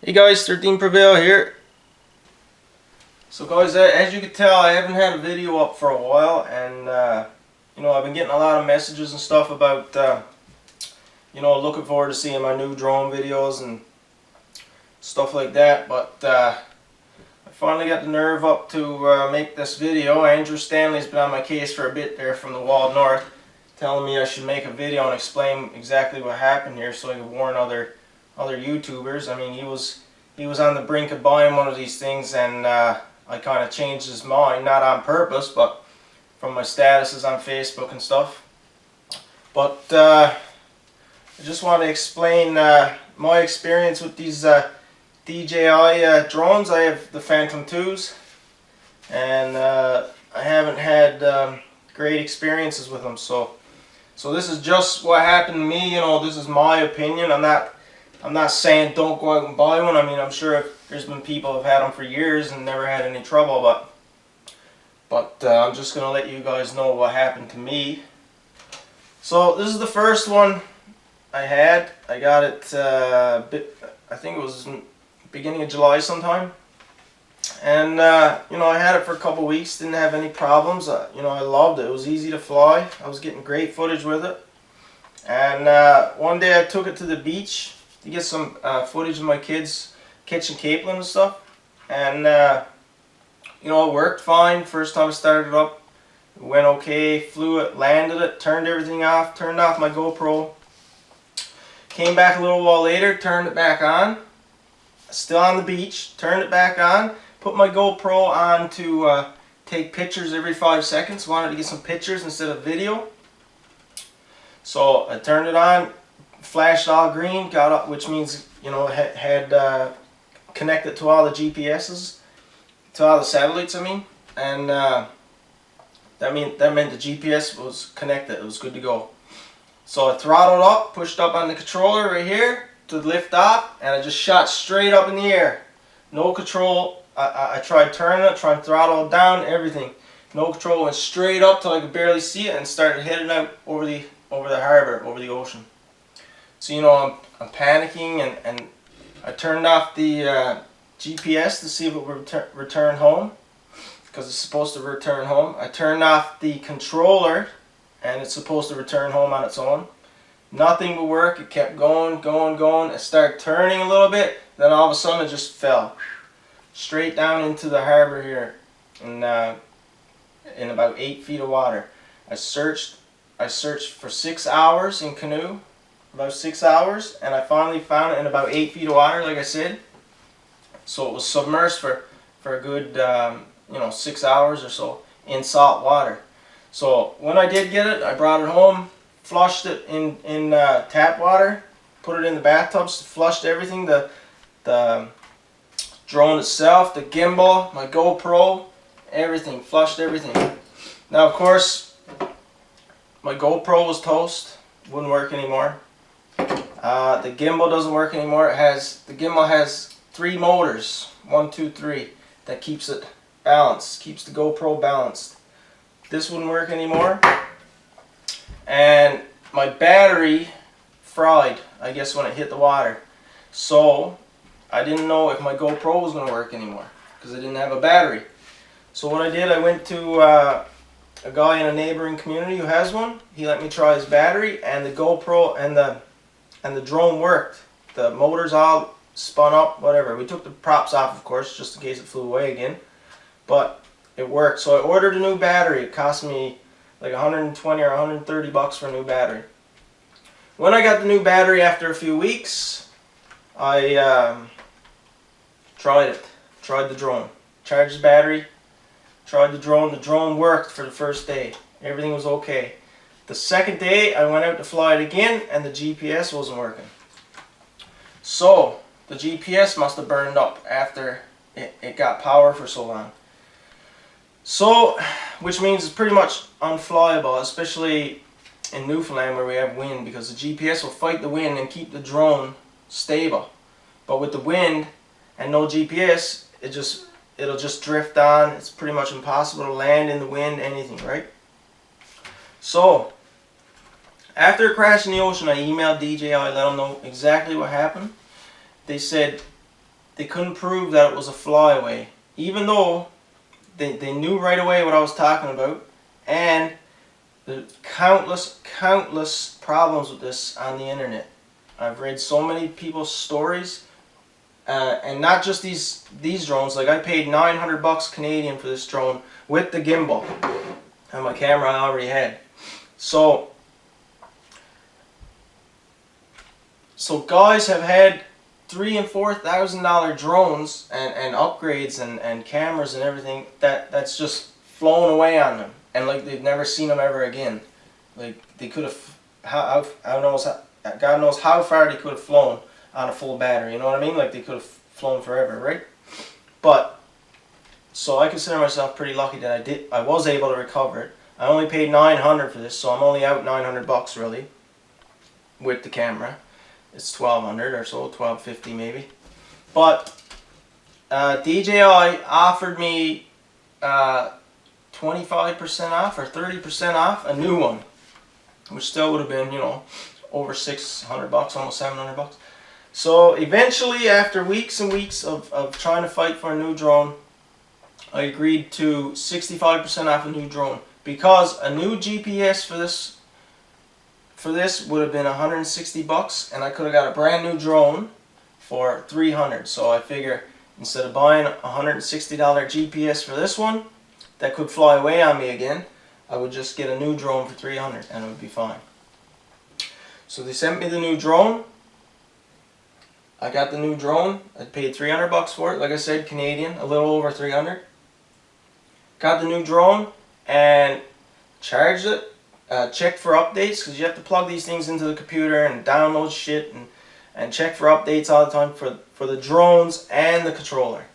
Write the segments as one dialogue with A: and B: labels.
A: Hey guys, 13 Prevail here. So guys, as you can tell, I haven't had a video up for a while, and I've been getting a lot of messages and stuff about looking forward to seeing my new drone videos and stuff like that. But I finally got the nerve up to make this video. Andrew Stanley's been on my case for a bit there from the Wild North, telling me I should make a video and explain exactly what happened here, so I can warn other YouTubers. I mean, he was on the brink of buying one of these things, and I kind of changed his mind, not on purpose, but from my statuses on Facebook and stuff. But I just want to explain my experience with these DJI drones. I have the Phantom 2s, and I haven't had great experiences with them. So this is just what happened to me. This is my opinion. I'm not saying don't go out and buy one. I mean, I'm sure there's been people who have had them for years and never had any trouble, but I'm just going to let you guys know what happened to me. So this is the first one I had. I got it, I think it was in beginning of July sometime. And, I had it for a couple weeks, didn't have any problems. I loved it. It was easy to fly. I was getting great footage with it. And one day I took it to the beach to get some footage of my kids catching capelin and stuff, and it worked fine. First time I started it up, it went okay, flew it, landed it, turned everything off, turned off my GoPro, came back a little while later, turned it back on, still on the beach, turned it back on, put my GoPro on to take pictures every 5 seconds, wanted to get some pictures instead of video. So I turned it on, flashed all green, got up, which means had connected to all the GPSs, to all the satellites. I mean, and that meant the GPS was connected. It was good to go. So I throttled up, pushed up on the controller right here to lift off, and I just shot straight up in the air. No control. I tried turning it, tried throttle it down, everything. No control. Went straight up till I could barely see it, and started heading out over the harbor, over the ocean. So I'm panicking, and I turned off the GPS to see if it would return home, because it's supposed to return home. I turned off the controller, and it's supposed to return home on its own. Nothing would work. It kept going. It started turning a little bit, then all of a sudden it just fell straight down into the harbor here, in about 8 feet of water. I searched for 6 hours in canoe. About 6 hours, and I finally found it in about 8 feet of water, like I said. So it was submerged for a good 6 hours or so in salt water. So when I did get it, I brought it home, flushed it in tap water, put it in the bathtubs, flushed everything, the drone itself, the gimbal, my GoPro, everything, flushed everything. Now of course my GoPro was toast, wouldn't work anymore. The gimbal doesn't work anymore. The gimbal has 3 motors, 1, 2, 3, that keeps it balanced, keeps the GoPro balanced. This wouldn't work anymore, and my battery fried, I guess, when it hit the water. So I didn't know if my GoPro was going to work anymore, because I didn't have a battery. So what I did, I went to a guy in a neighboring community who has one. He let me try his battery, and the GoPro and the drone worked. The motors all spun up, whatever. We took the props off, of course, just in case it flew away again. But it worked. So I ordered a new battery. It cost me like 120 or 130 bucks for a new battery. When I got the new battery after a few weeks, I tried it. Tried the drone. Charged the battery. Tried the drone. The drone worked for the first day. Everything was okay. The second day, I went out to fly it again, and the GPS wasn't working. So the GPS must have burned up after it got power for so long. So, which means it's pretty much unflyable, especially in Newfoundland where we have wind, because the GPS will fight the wind and keep the drone stable. But with the wind and no GPS, it'll just drift on. It's pretty much impossible to land in the wind, anything, right? So after it crashed in the ocean, I emailed DJI, let them know exactly what happened. They said they couldn't prove that it was a flyaway, even though they knew right away what I was talking about, and there's countless problems with this on the internet. I've read so many people's stories, and not just these drones. Like, I paid 900 bucks Canadian for this drone with the gimbal and my camera I already had. So guys have had $3,000 and $4,000 drones and upgrades and cameras and everything that's just flown away on them, and like they've never seen them ever again. Like, they could have, God knows how far they could have flown on a full battery. You know what I mean? Like, they could have flown forever, right? But so I consider myself pretty lucky that I was able to recover it. I only paid 900 for this, so I'm only out 900 bucks really with the camera. It's 1200 or so, 1250 maybe. But DJI offered me 25% off or 30% off a new one, which still would have been, you know, over 600 bucks, almost 700 bucks. So eventually, after weeks and weeks of trying to fight for a new drone, I agreed to 65% off a new drone, because a new GPS for this would have been 160 bucks, and I could have got a brand new drone for 300. So I figure, instead of buying a $160 GPS for this one that could fly away on me again, I would just get a new drone for 300 and it would be fine. So they sent me the new drone. I got the new drone. I paid 300 bucks for it. Like I said, Canadian, a little over 300. Got the new drone and charged it. Checked for updates, because you have to plug these things into the computer and download shit and check for updates all the time for the drones and the controller.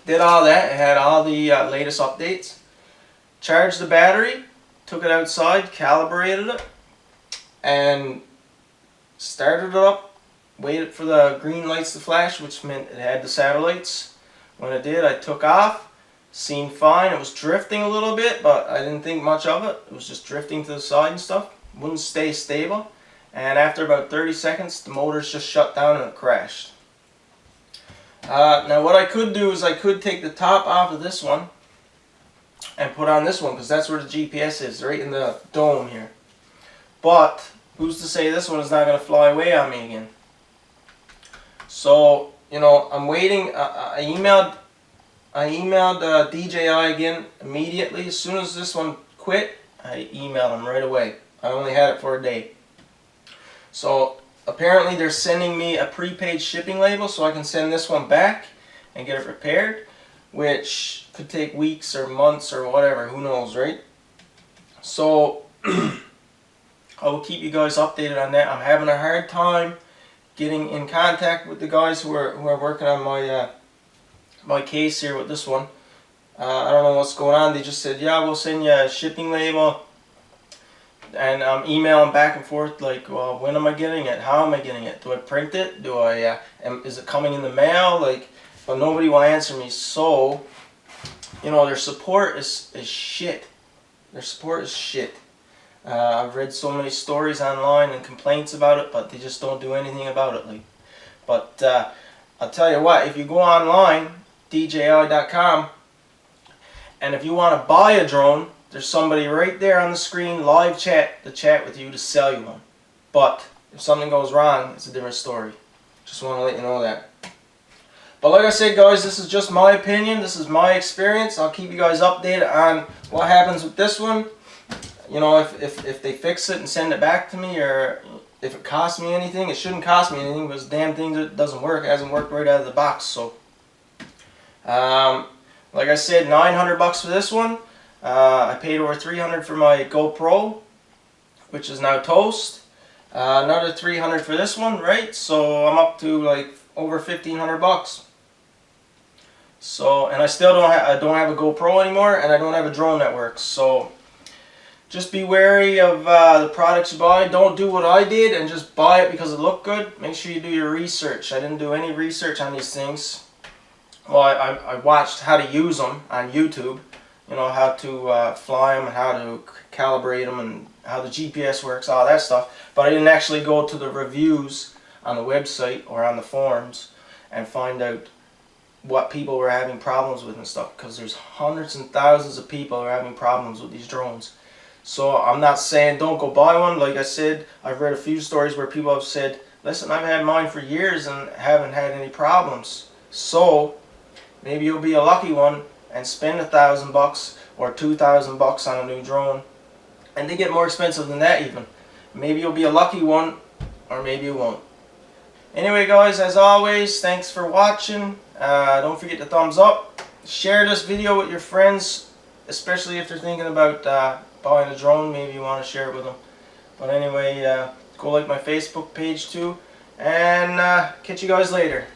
A: Did all that. It had all the latest updates. Charged the battery, took it outside, calibrated it, and started it up. Waited for the green lights to flash, which meant it had the satellites. When it did, I took off. Seemed fine. It was drifting a little bit, but I didn't think much of it. It was just drifting to the side and stuff. Wouldn't stay stable. And after about 30 seconds, the motors just shut down and it crashed. Now what I could do is I could take the top off of this one and put on this one, because that's where the GPS is, right in the dome here. But who's to say this one is not going to fly away on me again? So, you know, I'm waiting. I emailed DJI again immediately. As soon as this one quit, I emailed them right away. I only had it for a day. So apparently they're sending me a prepaid shipping label so I can send this one back and get it repaired, which could take weeks or months or whatever, who knows, right? So I will keep you guys updated on that. I'm having a hard time getting in contact with the guys who are working on my case here with this one. I don't know what's going on. They just said, yeah, we'll send you a shipping label. And I'm emailing back and forth like, well, when am I getting it? How am I getting it? Do I print it? Do I, is it coming in the mail? Like, but nobody will answer me. So, you know, their support is shit. Their support is shit. I've read so many stories online and complaints about it, but they just don't do anything about it. Like, but I'll tell you what, if you go online, DJI.com, and if you want to buy a drone, there's somebody right there on the screen, live chat, to chat with you to sell you one. But if something goes wrong, it's a different story. Just want to let you know that. But like I said, guys, this is just my opinion. This is my experience. I'll keep you guys updated on what happens with this one. You know, if they fix it and send it back to me, or if it costs me anything. It shouldn't cost me anything, because damn thing that doesn't work. It hasn't worked right out of the box. So, like I said, 900 bucks for this one. I paid over 300 for my GoPro, which is now toast. Another 300 for this one, right? So I'm up to like over 1,500 bucks. So, and I still don't have a GoPro anymore, and I don't have a drone that works. So just be wary of the products you buy. Don't do what I did and just buy it because it looked good. Make sure you do your research. I didn't do any research on these things. Well, I watched how to use them on YouTube. You know, how to fly them and how to calibrate them and how the GPS works, all that stuff. But I didn't actually go to the reviews on the website or on the forums and find out what people were having problems with and stuff, because there's hundreds and thousands of people who are having problems with these drones. So I'm not saying don't go buy one. Like I said, I've read a few stories where people have said, listen, I've had mine for years and haven't had any problems. So maybe you'll be a lucky one and spend $1,000 or $2,000 on a new drone, and they get more expensive than that even. Maybe you'll be a lucky one, or maybe you won't. Anyway guys, as always, thanks for watching. Don't forget to thumbs up. Share this video with your friends, especially if they're thinking about buying a drone. Maybe you want to share it with them. But anyway, go like my Facebook page too, and catch you guys later.